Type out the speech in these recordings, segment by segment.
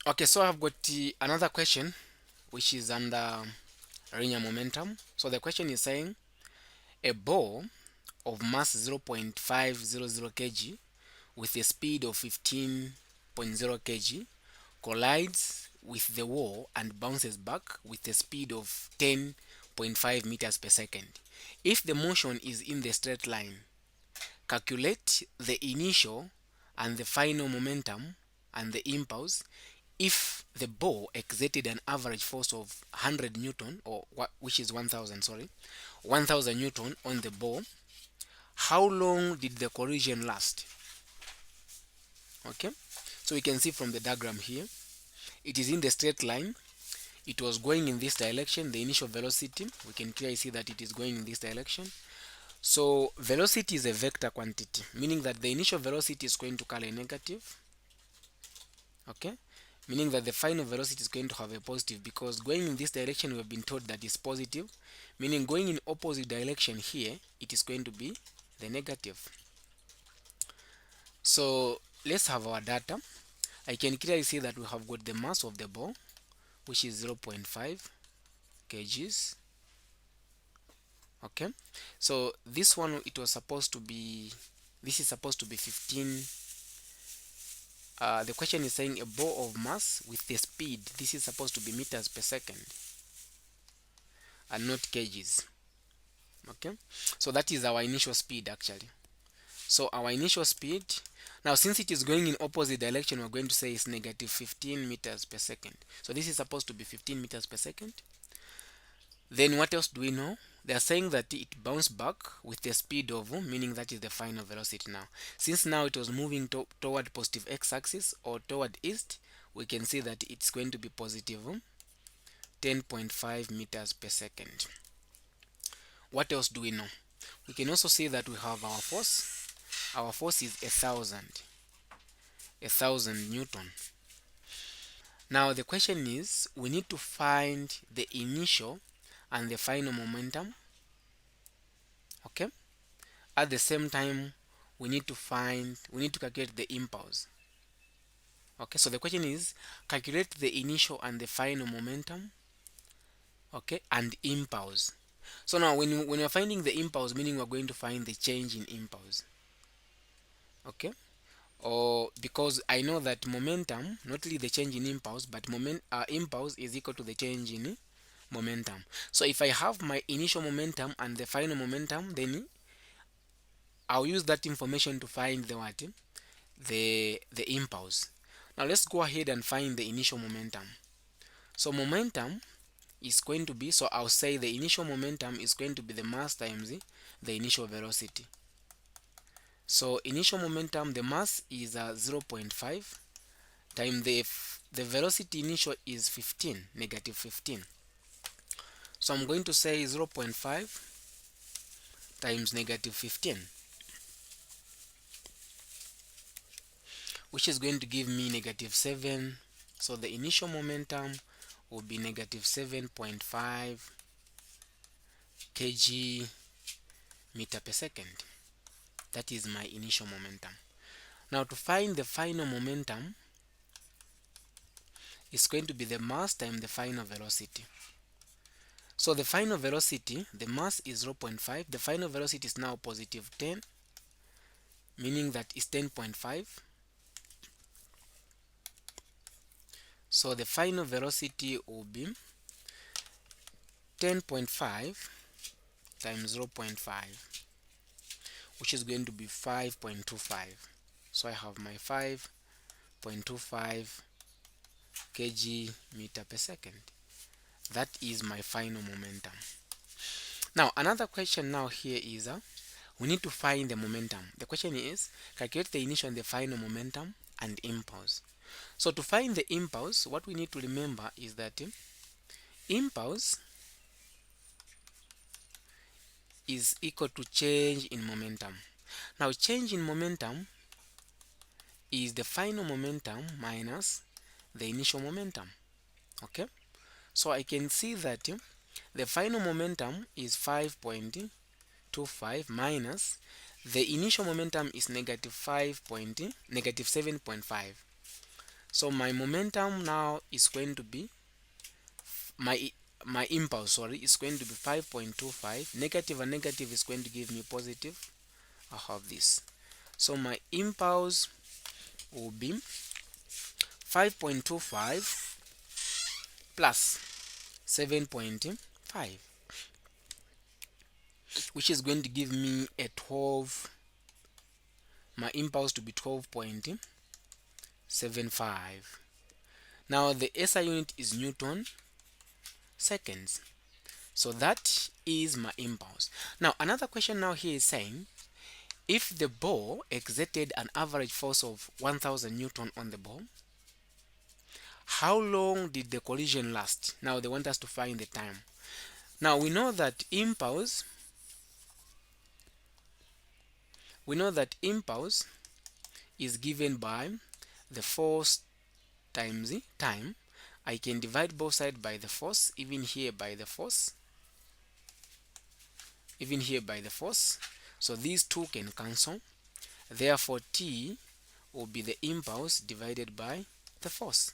Okay, so I've got another question which is under linear momentum. So the question is saying a ball of mass 0.500 kg with a speed of 15.0 kg collides with the wall and bounces back with a speed of 10.5 meters per second. If the motion is in the straight line, calculate the initial and the final momentum and the impulse if the ball exerted an average force of 100 newton, or which is 1000, sorry, 1000 newton on the ball. How long did the collision last? Okay, so we can see from the diagram here, it is in the straight line. It was going in this direction. The initial velocity, we can clearly see that it is going in this direction. So velocity is a vector quantity, meaning that the initial velocity is going to carry a negative. Okay, meaning that the final velocity is going to have a positive, because going in this direction we have been told that is positive, meaning going in opposite direction here it is going to be the negative. So let's have our data. I can clearly see that we have got the mass of the ball, which is 0.5 kgs. Okay, so this one, it was supposed to be, this is supposed to be 15. The question is saying a ball of mass with the speed, this is supposed to be meters per second and not kgs. Okay, so that is our initial speed actually. So our initial speed, now since it is going in opposite direction, we're going to say it's negative 15 meters per second. So this is supposed to be 15 meters per second. Then what else do we know? They are saying that it bounced back with the speed of, meaning that is the final velocity now. Since now it was moving toward positive x-axis or toward east, we can see that it's going to be positive 10.5 meters per second. What else do we know? We can also see that we have our force. Our force is 1000 newton. Now the question is, we need to find the initial and the final momentum. Okay, at the same time we need to calculate the impulse. Okay, so the question is, calculate the initial and the final momentum, okay, and impulse. So now when you're finding the impulse, meaning we're going to find the change in impulse. Okay, or because I know that momentum, not really the change in impulse, but impulse is equal to the change in momentum. So if I have my initial momentum and the final momentum, then I'll use that information to find the what, the impulse. Now let's go ahead and find the initial momentum. So momentum is going to be, so I'll say the initial momentum is going to be the mass times the initial velocity. So initial momentum, the mass is 0.5 times the velocity initial is 15, negative 15. So I'm going to say 0.5 times negative 15, which is going to give me negative 7. So the initial momentum will be negative 7.5 kg meter per second. That is my initial momentum. Now to find the final momentum, it's going to be the mass times the final velocity. So the final velocity, the mass is 0.5, the final velocity is now positive 10, meaning that it's 10.5. So the final velocity will be 10.5 times 0.5, which is going to be 5.25. So I have my 5.25 kg meter per second. That is my final momentum. Now another question now here is, we need to find the momentum. The question is, calculate the initial and the final momentum and impulse. So to find the impulse, what we need to remember is that impulse is equal to change in momentum. Now change in momentum is the final momentum minus the initial momentum. Okay, so I can see that the final momentum is 5.25 minus the initial momentum is negative 7.5. So my momentum now is going to be my my impulse, sorry, is going to be 5.25. Negative and negative is going to give me positive. I have this. So my impulse will be 5.25 plus 7.5, which is going to give me a 12, my impulse to be 12.75. Now the SI unit is Newton seconds. So that is my impulse. Now another question now here is saying, if the ball exerted an average force of 1000 Newton on the ball, how long did the collision last? Now they want us to find the time. Now we know that impulse is given by the force times the time. I can divide both sides by the force, even here by the force, even here by the force. So these two can cancel. Therefore, T will be the impulse divided by the force.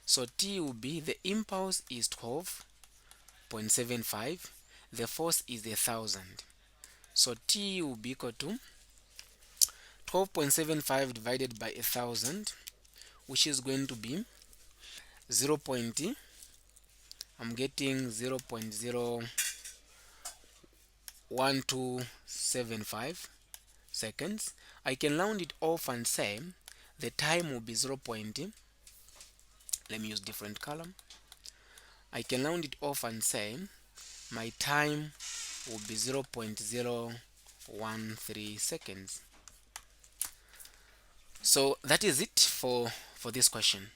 So T will be, the impulse is 12.75, the force is 1000. So T will be equal to 12.75 divided by 1000, which is going to be 0. I'm getting 0.01275 seconds. I can round it off and say the time will be 0. Let me use different column. I can round it off and say my time will be 0.013 seconds. So that is it for this question.